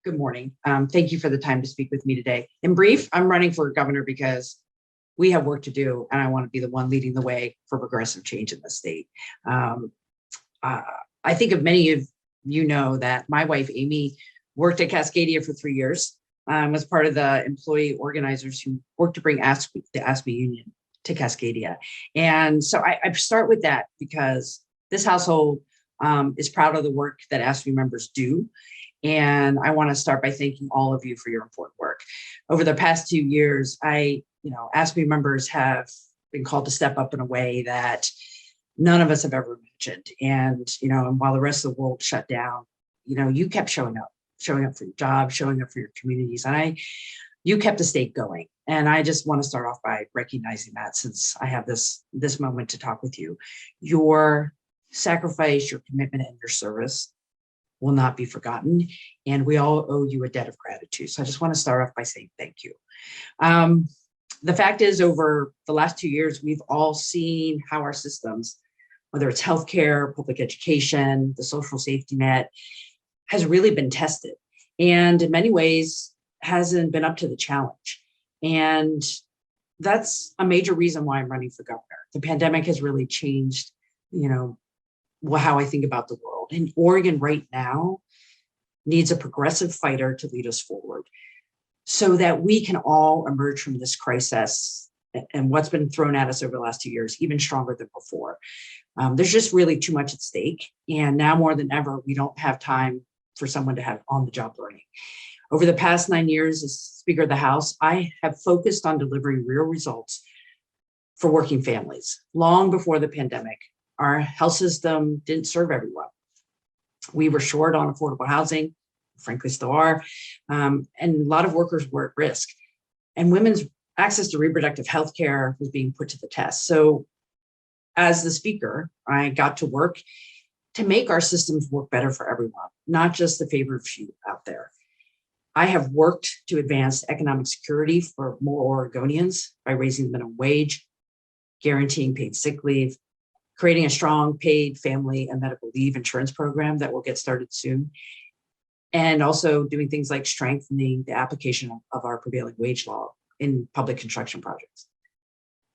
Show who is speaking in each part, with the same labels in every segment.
Speaker 1: Good morning. Thank you for the time to speak with me today. In brief, I'm running for governor because we have work to do, and I want to be the one leading the way for progressive change in the state. Um, I think of many of you know that my wife, Amy, worked at Cascadia for 3 years, as part of the employee organizers who worked to bring the ASME union to Cascadia. And so I start with that because this household is proud of the work that ASME members do. And I want to start by thanking all of you for your important work. Over the past 2 years, ASME members have been called to step up in a way that none of us have ever imagined. And while the rest of the world shut down, you kept showing up for your job, showing up for your communities, and you kept the state going. And I just want to start off by recognizing that, since I have this moment to talk with you. Your sacrifice, your commitment, and your service will not be forgotten. And we all owe you a debt of gratitude. So I just want to start off by saying thank you. The fact is, over the last 2 years, we've all seen how our systems, whether it's healthcare, public education, the social safety net, has really been tested. And in many ways hasn't been up to the challenge. And that's a major reason why I'm running for governor. The pandemic has really changed, how I think about the world. And Oregon right now needs a progressive fighter to lead us forward so that we can all emerge from this crisis and what's been thrown at us over the last 2 years, even stronger than before. There's just really too much at stake. And now more than ever, we don't have time for someone to have on-the-job learning. Over the past 9 years as Speaker of the House, I have focused on delivering real results for working families. Long before the pandemic, our health system didn't serve everyone. We were short on affordable housing, frankly still are, and a lot of workers were at risk. And women's access to reproductive health care was being put to the test. So as the Speaker, I got to work to make our systems work better for everyone, not just the favored few out there. I have worked to advance economic security for more Oregonians by raising the minimum wage, guaranteeing paid sick leave, creating a strong paid family and medical leave insurance program that will get started soon, and also doing things like strengthening the application of our prevailing wage law in public construction projects.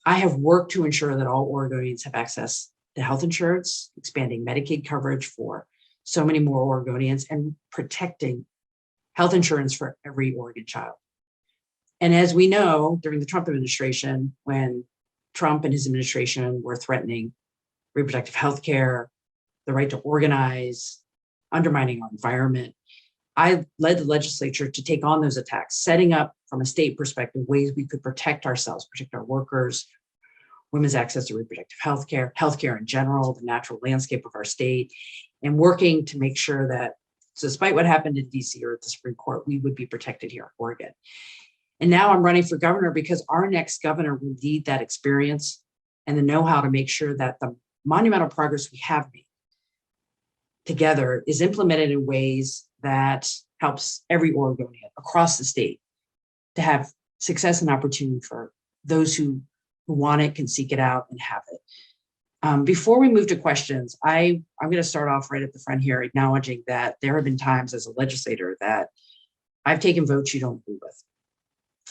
Speaker 1: I have worked to ensure that all Oregonians have access to health insurance, expanding Medicaid coverage for so many more Oregonians, and protecting health insurance for every Oregon child. And as we know, during the Trump administration, when Trump and his administration were threatening reproductive health care, the right to organize, undermining our environment, I led the legislature to take on those attacks, setting up from a state perspective ways we could protect ourselves, protect our workers, women's access to reproductive health care in general, the natural landscape of our state, and working to make sure that, despite what happened in DC or at the Supreme Court, we would be protected here in Oregon. And now I'm running for governor because our next governor will lead that experience and the know-how to make sure that the monumental progress we have made together is implemented in ways that helps every Oregonian across the state to have success and opportunity for those who want it, can seek it out, and have it. Before we move to questions, I'm going to start off right at the front here, acknowledging that there have been times as a legislator that I've taken votes you don't agree with.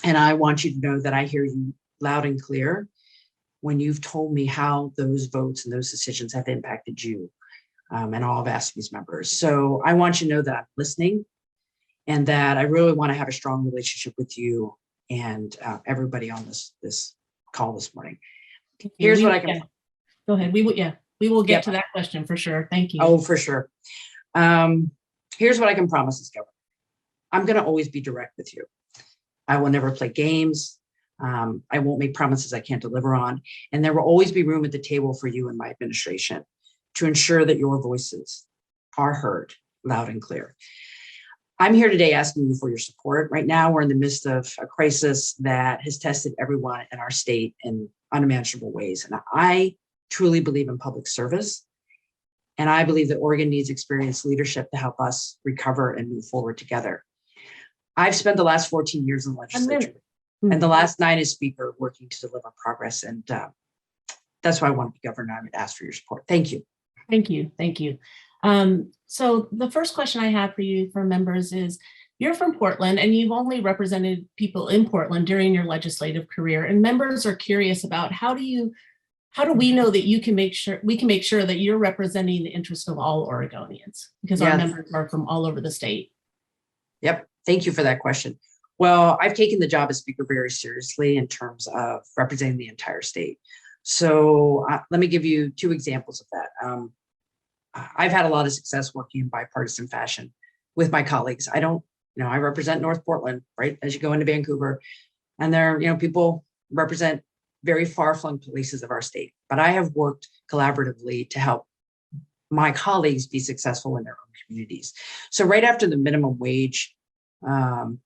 Speaker 1: And I want you to know that I hear you loud and clear when you've told me how those votes and those decisions have impacted you and all of ASME's members. So I want you to know that I'm listening and that I really want to have a strong relationship with you and everybody on this call this morning. Here's what I can.
Speaker 2: Go ahead. We will get to that question for sure. Thank you.
Speaker 1: Oh, for sure. Here's what I can promise as governor. I'm going to always be direct with you. I will never play games. I won't make promises I can't deliver on. And there will always be room at the table for you and my administration to ensure that your voices are heard loud and clear. I'm here today asking you for your support. Right now, we're in the midst of a crisis that has tested everyone in our state in unimaginable ways. And I truly believe in public service. And I believe that Oregon needs experienced leadership to help us recover and move forward together. I've spent the last 14 years in the legislature and the last 9 as speaker working to deliver progress. And that's why I want to be governor. I would ask for your support. Thank you.
Speaker 2: Thank you. Thank you. So the first question I have for you for members is, You're from Portland and you've only represented people in Portland during your legislative career. And members are curious about how do we know that we can make sure that you're representing the interest of all Oregonians, because our
Speaker 1: Yes.
Speaker 2: members are from all over the state.
Speaker 1: Yep. Thank you for that question. Well, I've taken the job as speaker very seriously in terms of representing the entire state. So let me give you two examples of that. I've had a lot of success working in bipartisan fashion with my colleagues. I represent North Portland, right? As you go into Vancouver, and there, people represent very far-flung places of our state. But I have worked collaboratively to help my colleagues be successful in their own communities. So right after the minimum wage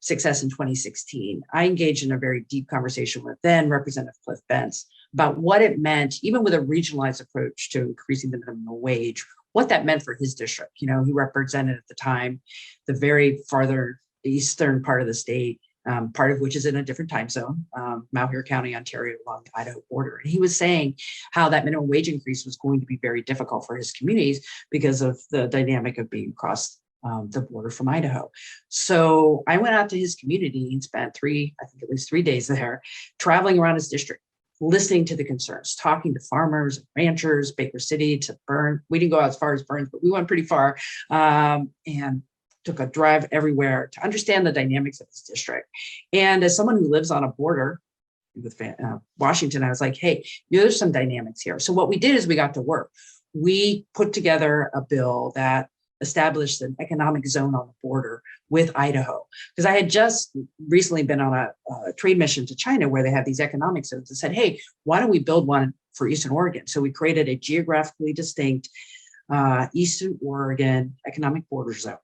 Speaker 1: success in 2016, I engaged in a very deep conversation with then Representative Cliff Bentz about what it meant, even with a regionalized approach to increasing the minimum wage, what that meant for his district. He represented at the time the very farther eastern part of the state, part of which is in a different time zone, Malheur County, Ontario, along the Idaho border. And he was saying how that minimum wage increase was going to be very difficult for his communities because of the dynamic of being across the border from Idaho. So I went out to his community and spent at least 3 days there, traveling around his district, listening to the concerns, talking to farmers, ranchers, Baker City to Burns. We didn't go as far as Burns, but we went pretty far, and took a drive everywhere to understand the dynamics of his district. And as someone who lives on a border with Washington, I was like, hey, there's some dynamics here. So what we did is we got to work. We put together a bill that established an economic zone on the border with Idaho, because I had just recently been on a trade mission to China where they have these economic zones and said, hey, why don't we build one for Eastern Oregon? So we created a geographically distinct Eastern Oregon economic border zone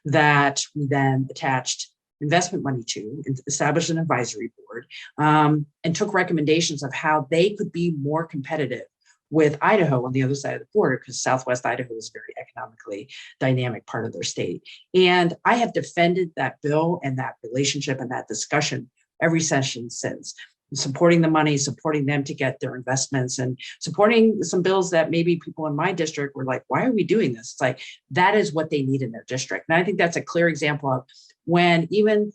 Speaker 1: that we then attached investment money to and established an advisory board, and took recommendations of how they could be more competitive with Idaho on the other side of the border, because Southwest Idaho is a very economically dynamic part of their state. And I have defended that bill and that relationship and that discussion every session since, supporting the money, supporting them to get their investments, and supporting some bills that maybe people in my district were like, why are we doing this? It's like, that is what they need in their district. And I think that's a clear example of when even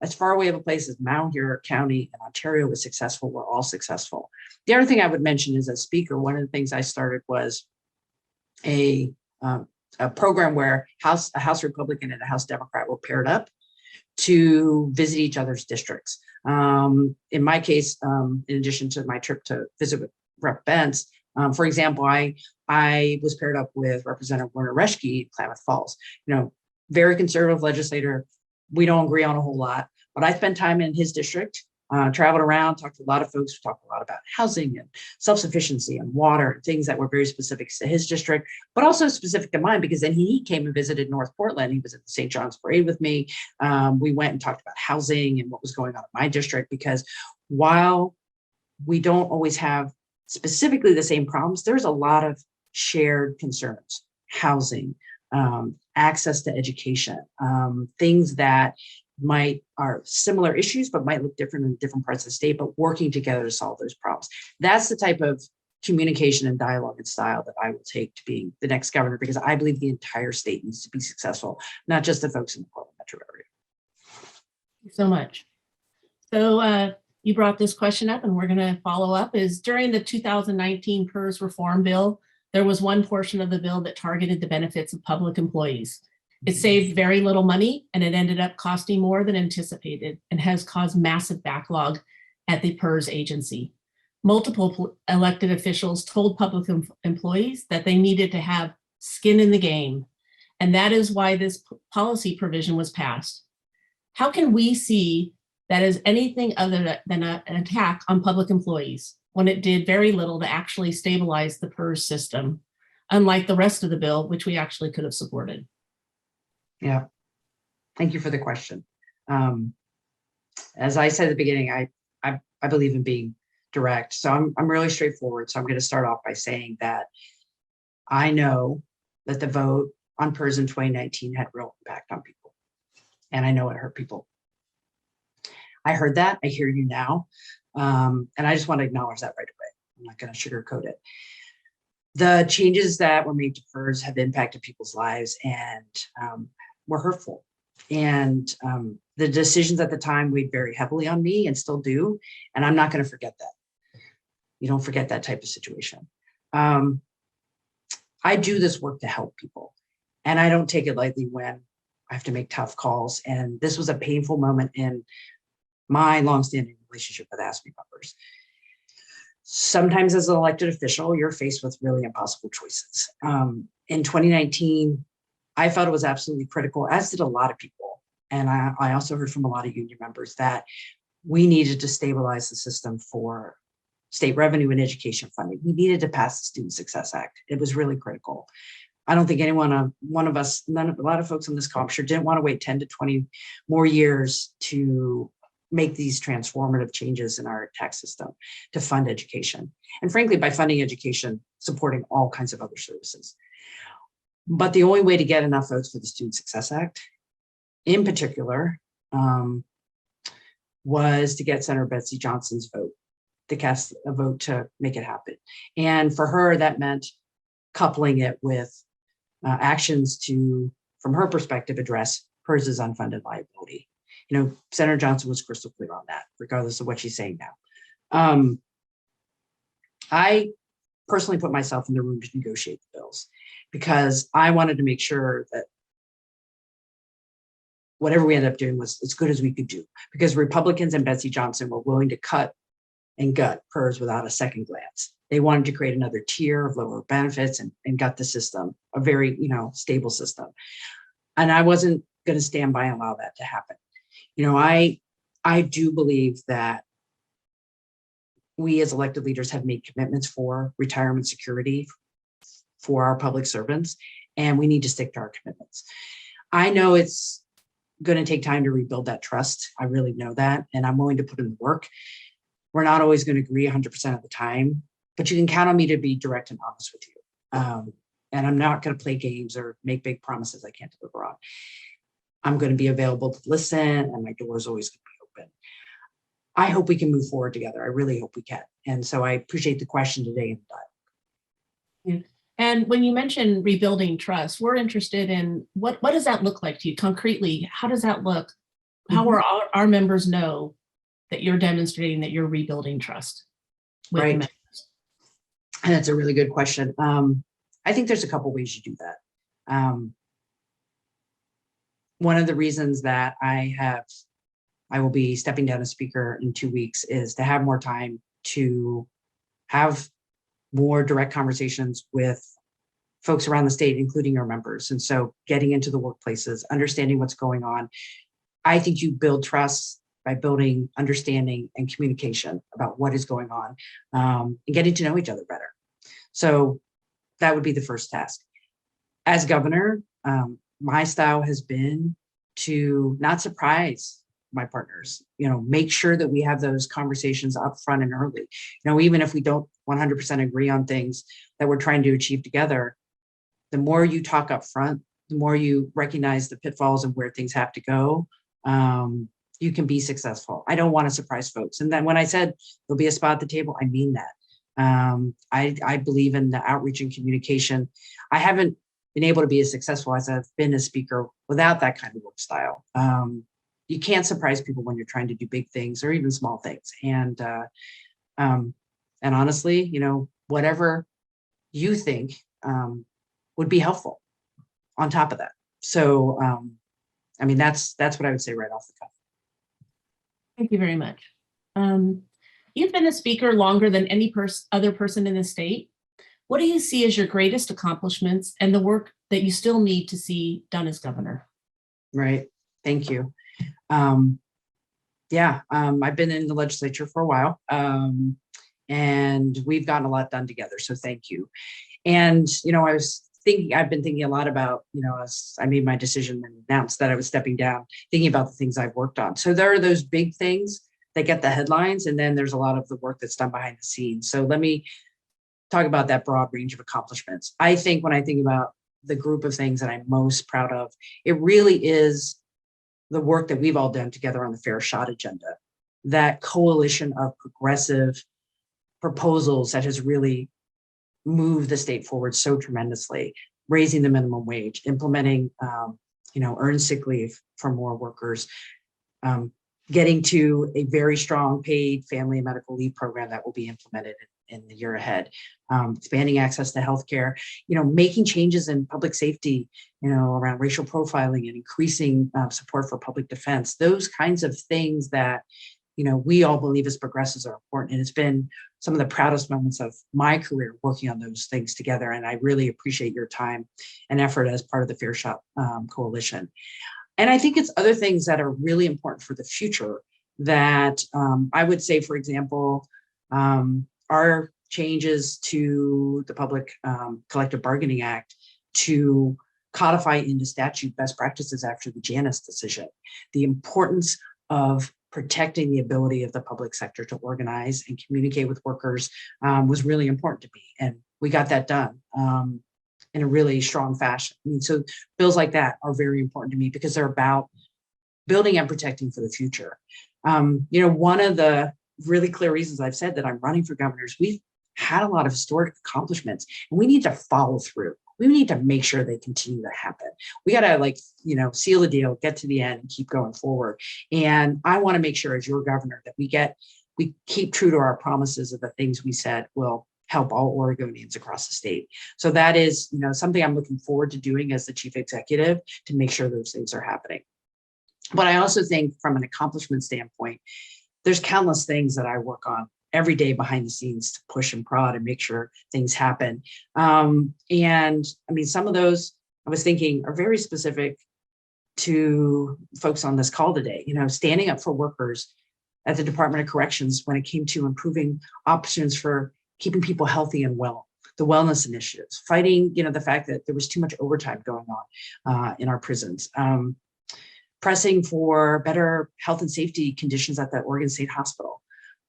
Speaker 1: as far away of a place as Malheur County and Ontario was successful, we're all successful. The other thing I would mention is, as speaker, one of the things I started was a program where a House Republican and a House Democrat were paired up to visit each other's districts. In my case, in addition to my trip to visit with Rep. Bentz, for example, I was paired up with Representative Werner Reschke, Klamath Falls. Very conservative legislator. We don't agree on a whole lot, but I spent time in his district, traveled around, talked to a lot of folks. We talked a lot about housing and self-sufficiency and water, and things that were very specific to his district, but also specific to mine, because then he came and visited North Portland. He was at the St. John's Parade with me. We went and talked about housing and what was going on in my district, because while we don't always have specifically the same problems, there's a lot of shared concerns: housing, access to education, things that are similar issues, but might look different in different parts of the state, but working together to solve those problems. That's the type of communication and dialogue and style that I will take to being the next governor, because I believe the entire state needs to be successful, not just the folks in the Portland metro area.
Speaker 2: Thank you so much. So you brought this question up and we're going to follow up. Is during the 2019 PERS reform bill, there was one portion of the bill that targeted the benefits of public employees. It saved very little money and it ended up costing more than anticipated and has caused massive backlog at the PERS agency. Multiple elected officials told public employees that they needed to have skin in the game. And that is why this policy provision was passed. How can we see that as anything other than an attack on public employees when it did very little to actually stabilize the PERS system, unlike the rest of the bill, which we actually could have supported?
Speaker 1: Yeah, thank you for the question. As I said at the beginning, I believe in being direct. So I'm really straightforward. So I'm going to start off by saying that I know that the vote on PERS in 2019 had real impact on people. And I know it hurt people. I heard that. I hear you now. And I just want to acknowledge that right away. I'm not going to sugarcoat it. The changes that were made to PERS have impacted people's lives and were hurtful. And the decisions at the time weighed very heavily on me and still do. And I'm not going to forget that. You don't forget that type of situation. I do this work to help people. And I don't take it lightly when I have to make tough calls. And this was a painful moment in my longstanding relationship with ASME members. Sometimes as an elected official, you're faced with really impossible choices. In 2019, I felt it was absolutely critical, as did a lot of people. And I also heard from a lot of union members that we needed to stabilize the system for state revenue and education funding. We needed to pass the Student Success Act. It was really critical. I don't think one of us, a lot of folks on this call, I'm sure, didn't want to wait 10 to 20 more years to make these transformative changes in our tax system to fund education. And frankly, by funding education, supporting all kinds of other services. But the only way to get enough votes for the Student Success Act, in particular, was to get Senator Betsy Johnson's vote, to cast a vote to make it happen. And for her, that meant coupling it with actions to, from her perspective, address PERS's unfunded liability. You know, Senator Johnson was crystal clear on that, regardless of what she's saying now. I personally put myself in the room to negotiate the bills because I wanted to make sure that whatever we ended up doing was as good as we could do, because Republicans and Betsy Johnson were willing to cut and gut PERS without a second glance. They wanted to create another tier of lower benefits and gut the system, a very, stable system. And I wasn't going to stand by and allow that to happen. I do believe that we as elected leaders have made commitments for retirement security for our public servants, and we need to stick to our commitments. I know it's going to take time to rebuild that trust. I really know that, and I'm willing to put in the work. We're not always going to agree 100% of the time, but you can count on me to be direct and honest with you. And I'm not going to play games or make big promises I can't deliver on. I'm going to be available to listen, and my door is always going to be open. I hope we can move forward together. I really hope we can. And so I appreciate the question today.
Speaker 2: And when you mentioned rebuilding trust, we're interested in what does that look like to you concretely? How does that look? How will our members know that you're demonstrating that you're rebuilding trust with the members?
Speaker 1: And that's a really good question. I think there's a couple ways you do that. One of the reasons that I will be stepping down as speaker in 2 weeks is to have more time to have more direct conversations with folks around the state, including our members. And so getting into the workplaces, understanding what's going on. I think you build trust by building understanding and communication about what is going on, and getting to know each other better. So that would be the first task. As governor, my style has been to not surprise my partners, make sure that we have those conversations up front and early. Even if we don't 100% agree on things that we're trying to achieve together, the more you talk up front, the more you recognize the pitfalls and where things have to go, you can be successful. I don't want to surprise folks. And then when I said there'll be a spot at the table, I mean that. I believe in the outreach and communication. I haven't been able to be as successful as I've been as speaker without that kind of work style. You can't surprise people when you're trying to do big things or even small things. And honestly, whatever you think would be helpful on top of that. So, that's what I would say right off the cuff.
Speaker 2: Thank you very much. You've been a speaker longer than any other person in the state. What do you see as your greatest accomplishments and the work that you still need to see done as governor?
Speaker 1: Right. Thank you. I've been in the legislature for a while, and we've gotten a lot done together. So thank you. And, I've been thinking a lot about, as I made my decision and announced that I was stepping down, thinking about the things I've worked on. So there are those big things that get the headlines, and then there's a lot of the work that's done behind the scenes. So let me talk about that broad range of accomplishments. I think when I think about the group of things that I'm most proud of, it really is the work that we've all done together on the Fair Shot agenda, that coalition of progressive proposals that has really moved the state forward so tremendously, raising the minimum wage, implementing earn sick leave for more workers, getting to a very strong paid family and medical leave program that will be implemented in the year ahead, expanding access to healthcare, making changes in public safety, around racial profiling and increasing support for public defense, those kinds of things that, we all believe as progressives are important. And it's been some of the proudest moments of my career working on those things together. And I really appreciate your time and effort as part of the Fair Shop Coalition. And I think it's other things that are really important for the future that I would say, for example, our changes to the Public Collective Bargaining Act to codify into statute best practices after the Janus decision, the importance of protecting the ability of the public sector to organize and communicate with workers was really important to me. And we got that done in a really strong fashion. So bills like that are very important to me because they're about building and protecting for the future. One of the really clear reasons I've said that I'm running for governor is we've had a lot of historic accomplishments and we need to follow through. We need to make sure they continue to happen. We got to seal the deal, get to the end and keep going forward. And I want to make sure as your governor that we keep true to our promises of the things we said will help all Oregonians across the state. So that is, something I'm looking forward to doing as the chief executive to make sure those things are happening. But I also think from an accomplishment standpoint, there's countless things that I work on every day behind the scenes to push and prod and make sure things happen. And some of those I was thinking are very specific to folks on this call today, standing up for workers at the Department of Corrections when it came to improving options for keeping people healthy and well, the wellness initiatives, fighting, the fact that there was too much overtime going on in our prisons, pressing for better health and safety conditions at the Oregon State Hospital.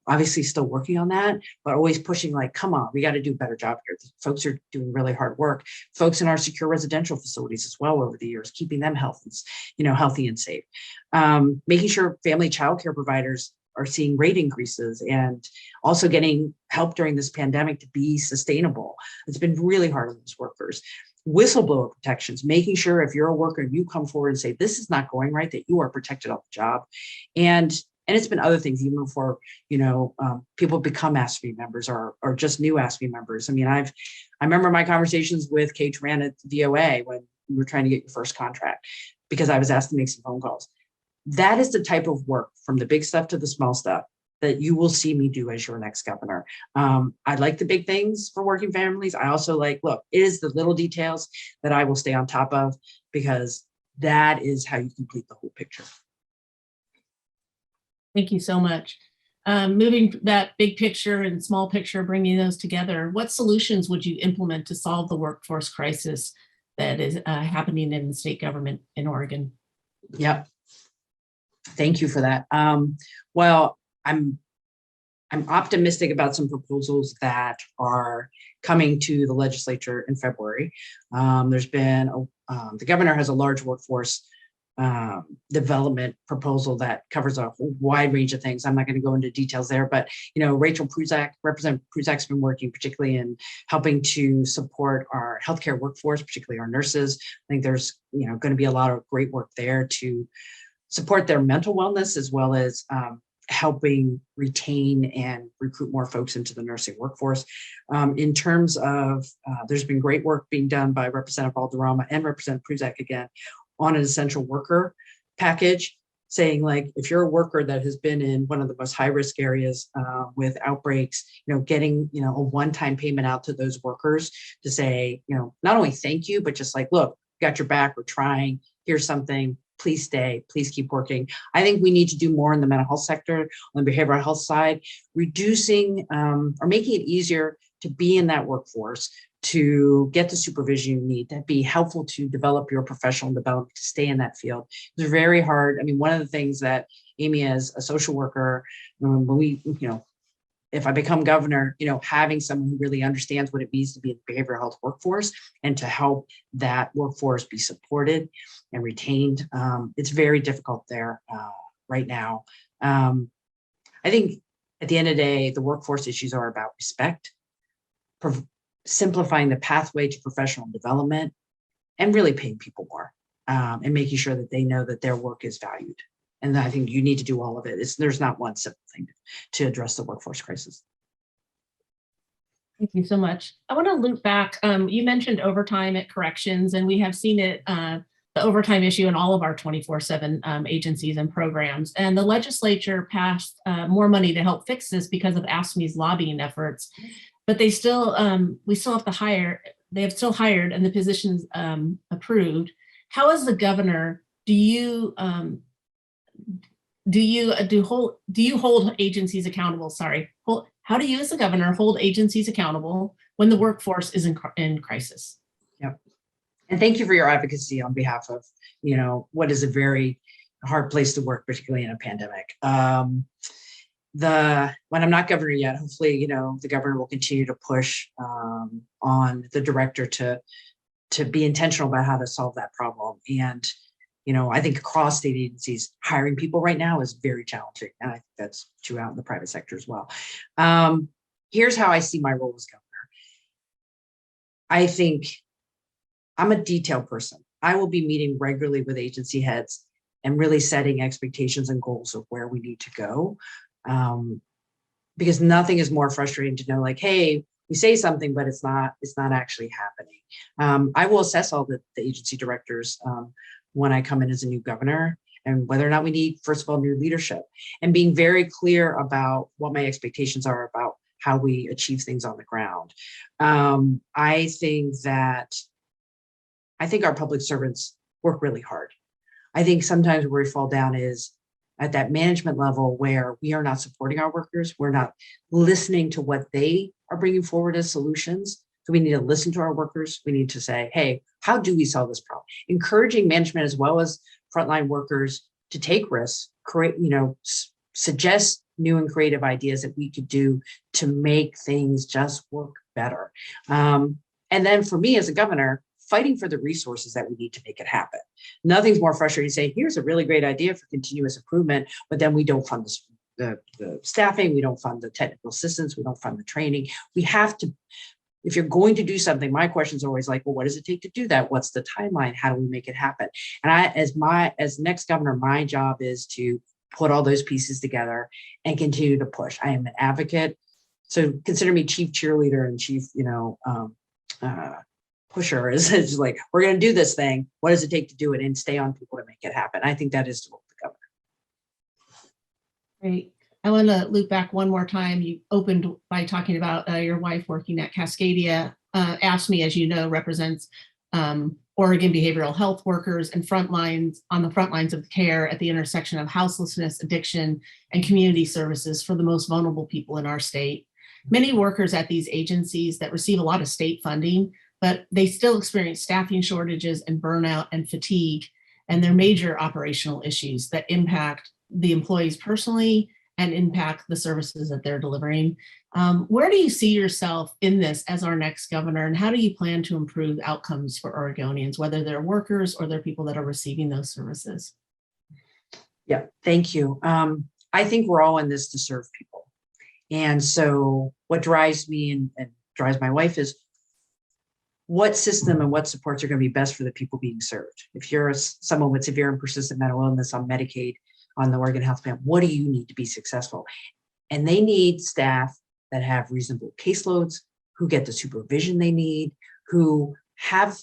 Speaker 1: Obviously still working on that, but always pushing come on, we got to do a better job here. The folks are doing really hard work. Folks in our secure residential facilities as well over the years, keeping them healthy and safe. Making sure family childcare providers are seeing rate increases and also getting help during this pandemic to be sustainable. It's been really hard on those workers. Whistleblower protections, making sure if you're a worker and you come forward and say, this is not going right, that you are protected off the job. And it's been other things even before, people become ASFE members or just new ASFE members. I remember my conversations with Kate Tran at the VOA when we were trying to get your first contract because I was asked to make some phone calls. That is the type of work from the big stuff to the small stuff that you will see me do as your next governor. I like the big things for working families. I also it is the little details that I will stay on top of because that is how you complete the whole picture.
Speaker 2: Thank you so much. Moving that big picture and small picture, bringing those together, what solutions would you implement to solve the workforce crisis that is happening in the state government in Oregon?
Speaker 1: Yep. Thank you for that. Well, I'm optimistic about some proposals that are coming to the legislature in February. There's been the governor has a large workforce development proposal that covers a whole wide range of things. I'm not going to go into details there, but Representative Pruzak's been working particularly in helping to support our healthcare workforce, particularly our nurses. I think there's going to be a lot of great work there to support their mental wellness as well as helping retain and recruit more folks into the nursing workforce. In terms of, there's been great work being done by Representative Valderrama and Representative Pruzak again on an essential worker package, saying if you're a worker that has been in one of the most high risk areas with outbreaks, getting, a one-time payment out to those workers to say, not only thank you, but just look, got your back, we're trying, here's something, please stay, please keep working. I think we need to do more in the mental health sector, on the behavioral health side, reducing or making it easier to be in that workforce, to get the supervision you need, to be helpful to develop your professional development, to stay in that field. It's very hard. One of the things that Amy, as a social worker, when we, if I become governor, having someone who really understands what it means to be in the behavioral health workforce and to help that workforce be supported and retained. It's very difficult there right now. I think at the end of the day, the workforce issues are about respect, simplifying the pathway to professional development, and really paying people more. and making sure that they know that their work is valued. And I think you need to do all of it. There's not one simple thing to address the workforce crisis.
Speaker 2: Thank you so much. I want to loop back. You mentioned overtime at corrections, and we have seen it, the overtime issue in all of our 24/7 agencies and programs. And the legislature passed more money to help fix this because of AFSCME's lobbying efforts. But they still, we still have to hire. They have still hired, and the positions approved. How, as the governor, do you hold agencies accountable? Sorry. How do you, as a governor, hold agencies accountable when the workforce is in crisis?
Speaker 1: Yep. And thank you for your advocacy on behalf of, what is a very hard place to work, particularly in a pandemic. When I'm not governor yet, hopefully, the governor will continue to push on the director to be intentional about how to solve that problem. And I think across state agencies, hiring people right now is very challenging. And I think that's true out in the private sector as well. Here's how I see my role as governor. I think I'm a detail person. I will be meeting regularly with agency heads and really setting expectations and goals of where we need to go. Because nothing is more frustrating to know, like, hey, we say something, but it's not actually happening. I will assess all the agency directors when I come in as a new governor, and whether or not we need, first of all, new leadership, and being very clear about what my expectations are about how we achieve things on the ground. I think our public servants work really hard. I think sometimes where we fall down is at that management level where we are not supporting our workers. We're not listening to what they are bringing forward as solutions. So we need to listen to our workers. We need to say, hey, how do we solve this problem? Encouraging management as well as frontline workers to take risks, create, suggest new and creative ideas that we could do to make things just work better. And then for me as a governor, fighting for the resources that we need to make it happen. Nothing's more frustrating to say, here's a really great idea for continuous improvement, but then we don't fund the staffing, we don't fund the technical assistance, we don't fund the training. We have to, if you're going to do something, my questions are always like, well, what does it take to do that? What's the timeline? How do we make it happen? And as next governor, my job is to put all those pieces together and continue to push. I am an advocate. So consider me chief cheerleader and chief, pusher is like, we're going to do this thing. What does it take to do it, and stay on people to make it happen? I think that is the role of the governor.
Speaker 2: Great. I want to loop back one more time. You opened by talking about your wife working at Cascadia. AFSCME, as you know, represents Oregon behavioral health workers and on the front lines of care at the intersection of houselessness, addiction, and community services for the most vulnerable people in our state. Many workers at these agencies that receive a lot of state funding, but they still experience staffing shortages and burnout and fatigue, and they're major operational issues that impact the employees personally and impact the services that they're delivering. Where do you see yourself in this as our next governor, and how do you plan to improve outcomes for Oregonians, whether they're workers or they're people that are receiving those services?
Speaker 1: Yeah, thank you. I think we're all in this to serve people. And so what drives me and drives my wife is what system and what supports are going to be best for the people being served. If you're someone with severe and persistent mental illness on Medicaid, on the Oregon Health Plan, what do you need to be successful? And they need staff that have reasonable caseloads, who get the supervision they need, who have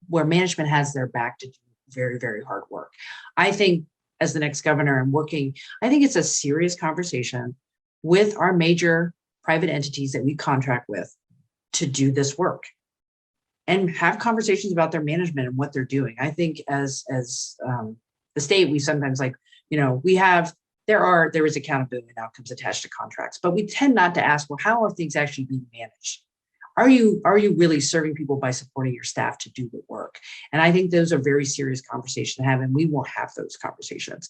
Speaker 1: where management has their back to do very, very hard work. I think as the next governor and working, I think it's a serious conversation with our major private entities that we contract with to do this work and have conversations about their management and what they're doing. I think as the state, we sometimes there is accountability and outcomes attached to contracts, but we tend not to ask, well, how are things actually being managed? Are you really serving people by supporting your staff to do the work? And I think those are very serious conversations to have, and we will have those conversations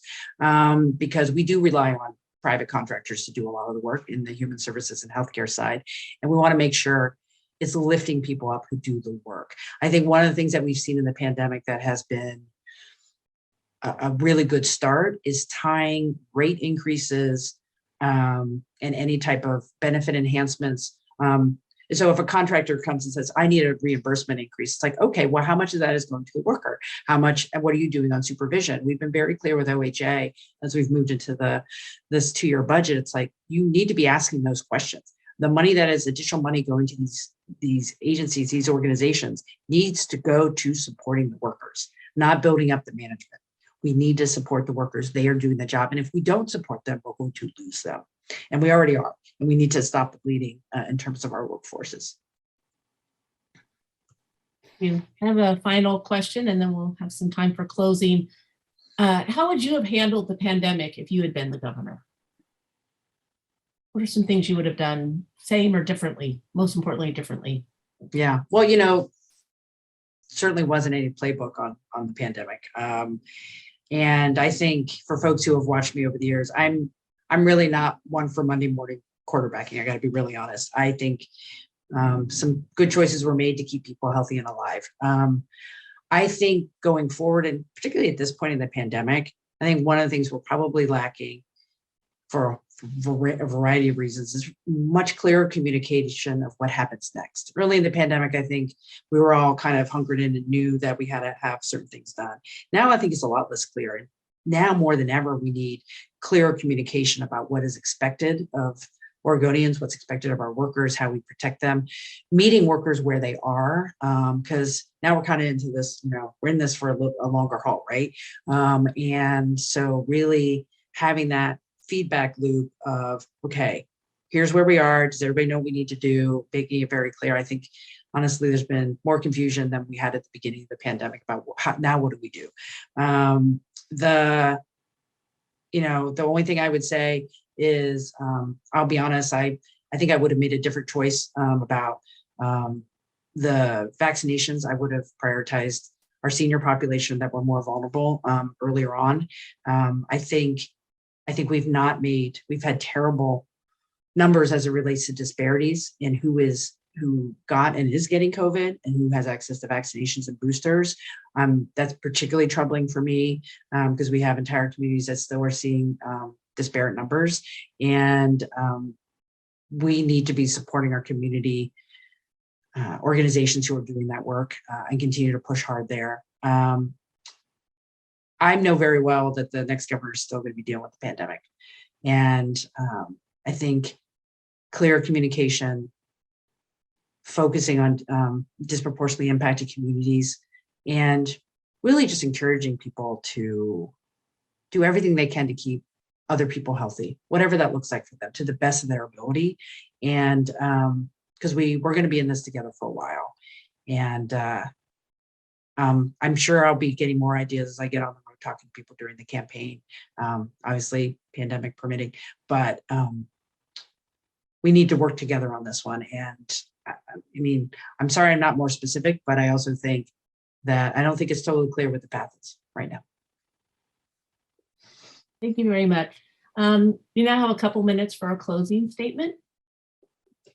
Speaker 1: because we do rely on private contractors to do a lot of the work in the human services and healthcare side. And we want to make sure it's lifting people up who do the work. I think one of the things that we've seen in the pandemic that has been a really good start is tying rate increases and any type of benefit enhancements So if a contractor comes and says, I need a reimbursement increase, it's like, okay, well, how much of that is going to the worker? How much, and what are you doing on supervision? We've been very clear with OHA as we've moved into this 2-year budget. It's like, you need to be asking those questions. The money that is additional money going to these agencies, these organizations, needs to go to supporting the workers, not building up the management. We need to support the workers. They are doing the job. And if we don't support them, we're going to lose them. And we already are. And we need to stop the bleeding in terms of our workforces.
Speaker 2: You have a final question, and then we'll have some time for closing. How would you have handled the pandemic if you had been the governor? What are some things you would have done same or differently? Most importantly, differently.
Speaker 1: Yeah, well, certainly wasn't any playbook on the pandemic. And I think for folks who have watched me over the years, I'm really not one for Monday morning quarterbacking. I got to be really honest. I think some good choices were made to keep people healthy and alive. I think going forward, and particularly at this point in the pandemic, I think one of the things we're probably lacking for a variety of reasons is much clearer communication of what happens next. Early in the pandemic, I think we were all kind of hunkered in and knew that we had to have certain things done. Now I think it's a lot less clear. And now more than ever, we need clearer communication about what is expected of Oregonians, what's expected of our workers, how we protect them, meeting workers where they are, because now we're kind of into this, we're in this for a longer haul, right? And so really having that feedback loop of, okay, here's where we are. Does everybody know what we need to do? Making it very clear. I think, honestly, there's been more confusion than we had at the beginning of the pandemic about now what do we do? The only thing I would say is, I'll be honest, I think I would have made a different choice about the vaccinations. I would have prioritized our senior population that were more vulnerable earlier on. I think we've had terrible numbers as it relates to disparities in who got and is getting COVID and who has access to vaccinations and boosters. That's particularly troubling for me because we have entire communities that still are seeing disparate numbers. And we need to be supporting our community organizations who are doing that work and continue to push hard there. I know very well that the next governor is still going to be dealing with the pandemic. And I think clear communication, focusing on disproportionately impacted communities, and really just encouraging people to do everything they can to keep other people healthy, whatever that looks like for them, to the best of their ability. And because we're going to be in this together for a while. And I'm sure I'll be getting more ideas as I get on the road talking to people during the campaign, obviously pandemic permitting, but we need to work together on this one. And I'm sorry I'm not more specific, but I also think that I don't think it's totally clear what the path is right now.
Speaker 2: Thank you very much. You now have a couple minutes for a closing statement.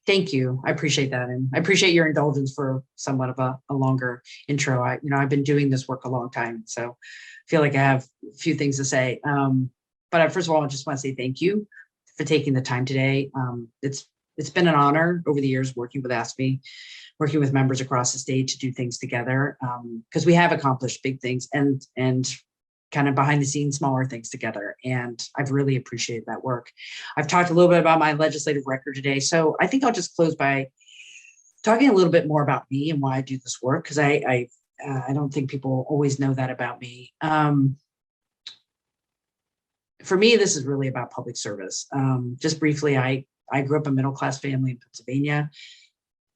Speaker 1: Thank you. I appreciate that. And I appreciate your indulgence for somewhat of a longer intro. I've been doing this work a long time, so I feel like I have a few things to say. But first of all, I just want to say thank you for taking the time today. It's been an honor over the years working with ASME, working with members across the state to do things together, because we have accomplished big things and kind of behind the scenes, smaller things together. And I've really appreciated that work. I've talked a little bit about my legislative record today. So I think I'll just close by talking a little bit more about me and why I do this work, because I don't think people always know that about me. For me, this is really about public service. Just briefly, I grew up a middle-class family in Pennsylvania.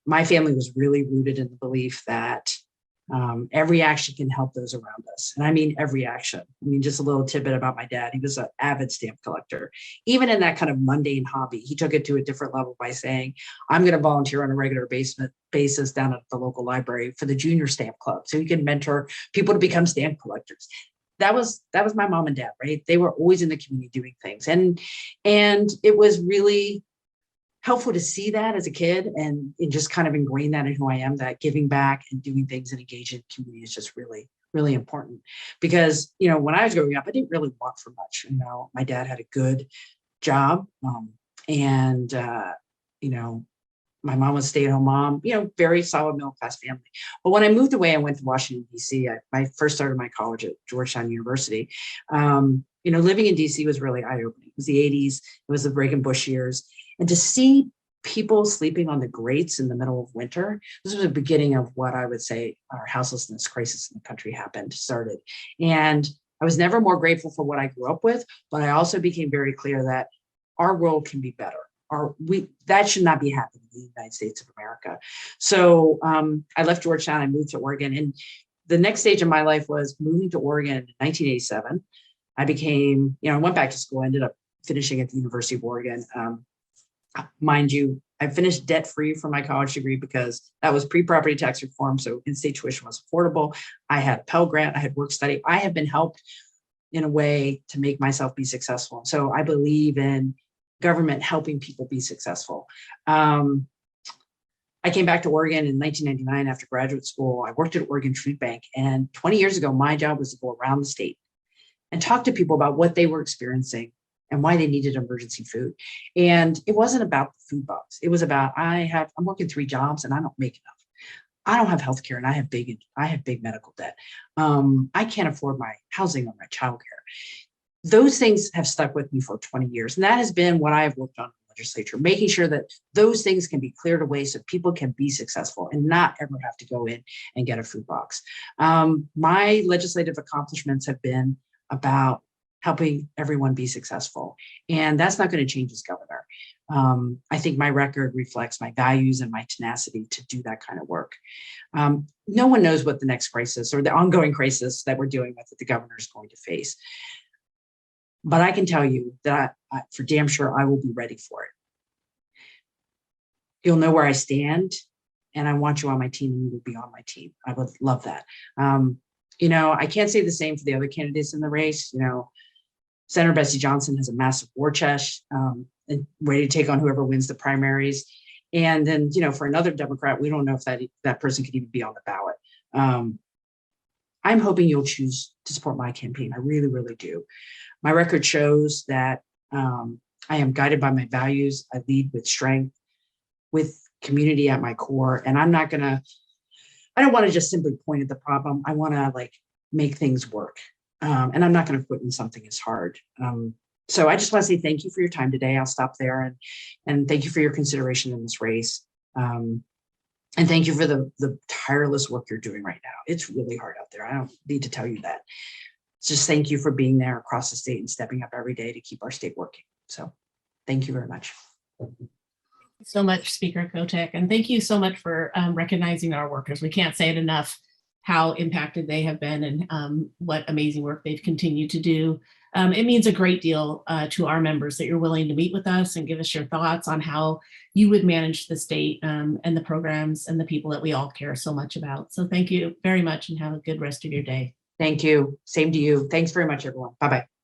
Speaker 1: My family was really rooted in the belief that every action can help those around us. And I mean, every action. Just a little tidbit about my dad. He was an avid stamp collector. Even in that kind of mundane hobby, he took it to a different level by saying, I'm going to volunteer on a regular basis down at the local library for the junior stamp club, so he can mentor people to become stamp collectors. That was my mom and dad, right? They were always in the community doing things. And it was really helpful to see that as a kid and just kind of ingrain that in who I am, that giving back and doing things and engaging in community is just really, really important. Because, when I was growing up, I didn't really want for much. My dad had a good job and My mom was a stay-at-home mom, very solid middle-class family. But when I moved away, I went to Washington, D.C. I first started my college at Georgetown University. Living in D.C. was really eye-opening. It was the 80s. It was the Reagan Bush years. And to see people sleeping on the grates in the middle of winter, this was the beginning of what I would say our houselessness crisis in the country started. And I was never more grateful for what I grew up with, but I also became very clear that our world can be better. That should not be happening in the United States of America. So I left Georgetown, I moved to Oregon, and the next stage of my life was moving to Oregon in 1987. I went back to school, I ended up finishing at the University of Oregon. Mind you, I finished debt-free for my college degree because that was pre-property tax reform, so in-state tuition was affordable. I had a Pell Grant, I had work study. I have been helped in a way to make myself be successful. So I believe in government helping people be successful. I came back to Oregon in 1999 after graduate school. I worked at Oregon Food Bank, and 20 years ago, my job was to go around the state and talk to people about what they were experiencing and why they needed emergency food. And it wasn't about the food box. It was about, I'm working 3 jobs and I don't make enough. I don't have health care and I have big medical debt. I can't afford my housing or my childcare. Those things have stuck with me for 20 years. And that has been what I've worked on in the legislature, making sure that those things can be cleared away so people can be successful and not ever have to go in and get a food box. My legislative accomplishments have been about helping everyone be successful. And that's not going to change as governor. I think my record reflects my values and my tenacity to do that kind of work. No one knows what the next crisis or the ongoing crisis that we're dealing with that the governor is going to face. But I can tell you that for damn sure, I will be ready for it. You'll know where I stand, and I want you on my team, and you will be on my team. I would love that. I can't say the same for the other candidates in the race. Senator Betsy Johnson has a massive war chest and ready to take on whoever wins the primaries. And then, for another Democrat, we don't know if that person could even be on the ballot. I'm hoping you'll choose to support my campaign. I really, really do. My record shows that I am guided by my values. I lead with strength, with community at my core. And I don't want to just simply point at the problem. I want to make things work. And I'm not going to quit when something is hard. So I just want to say thank you for your time today. I'll stop there and thank you for your consideration in this race. And thank you for the tireless work you're doing right now. It's really hard out there. I don't need to tell you that. Just thank you for being there across the state and stepping up every day to keep our state working. So thank you very much.
Speaker 2: So much, Speaker Kotek, and thank you so much for recognizing our workers. We can't say it enough how impacted they have been and what amazing work they've continued to do. It means a great deal to our members that you're willing to meet with us and give us your thoughts on how you would manage the state and the programs and the people that we all care so much about. So thank you very much and have a good rest of your day.
Speaker 1: Thank you. Same to you. Thanks very much, everyone. Bye-bye.